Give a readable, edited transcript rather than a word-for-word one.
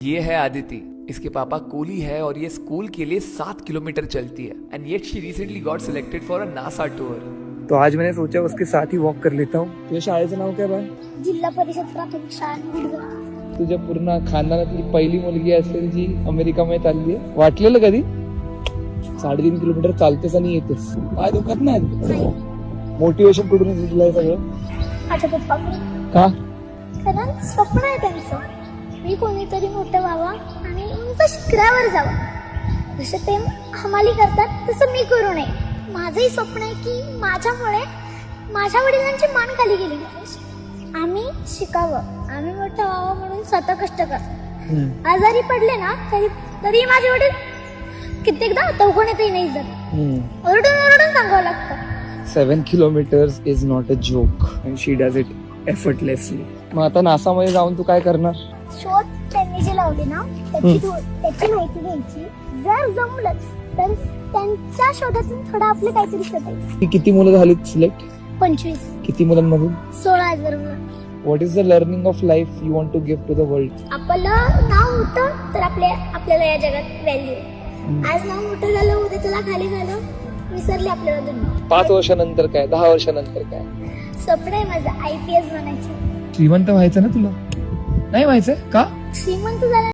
ये है आदिति। इसके पापा कूली है और ये स्कूल के लिए 7 किलोमीटर चलती है end eight she recently got selected for a NASA tour. तो आज मैंने सोचा उसके साथ ही वॉक कर लेता हूँ। तुझ्या शाळेचं नाव काय बाय? जिल्हा परिषद प्राथमिक शाळा निवडगाव. तुझ्या पूर्ण खानदानातली पहिली मुलगी असेल जी अमेरिकामध्ये चालली आहे. वाटलेलं कधी 3.5 किलोमीटर चालतेस आणि येतेस? काय दुखत नाही? मोटिवेशन कुठून येतं तुला हे सगळं? माझ्या पप्पाकडे. का? कारण स्वप्न आहे त्यांचं, मी कोणीतरी मोठं व्हावा आणि उंच शिखरावर जावं. जसं ते हमाली करतात तसं मी करू नये. माझंही स्वप्न आहे की माझ्यामुळे माझ्या वडिलांची मान खाली गेली पाहिजे. आम्ही शिकावं, आम्ही मोठं व्हावं म्हणून स्वतः कष्ट करतो. आजारी पडले ना तरी माझे वडील कित्येकदा दवाखान्यातही नाही जात. ओरडून ओरडून सांगावं लागतं. 7 kilometers is not a joke. And she does it effortlessly. मग आता नासामध्ये जाऊन तू काय करणार? शोध त्यांनी जे लावले ना त्याची माहिती घ्यायची. जर जमलंच तर त्यांच्या शोधातून थोडं आपलं काहीतरी शोधायचं. ती किती मुलं झालीत सिलेक्ट? 25. किती मुलांमधून? 16,000 मुलं. What is the learning of life you want to give to the world? आपलं नाव होतं तर आपल्याला या जगात व्हॅल्यू आहे. आज नाव मोठं झालं, उद्या त्याला खाली झालं, विसरले आपल्याला दुनिया. 5 वर्षानंतर काय? 10 वर्षानंतर काय? स्वप्न आहे माझं IPS बनायचं. श्रीमंत व्हायचं ना तुला? नाही व्हायचं का? श्रीमंत झाला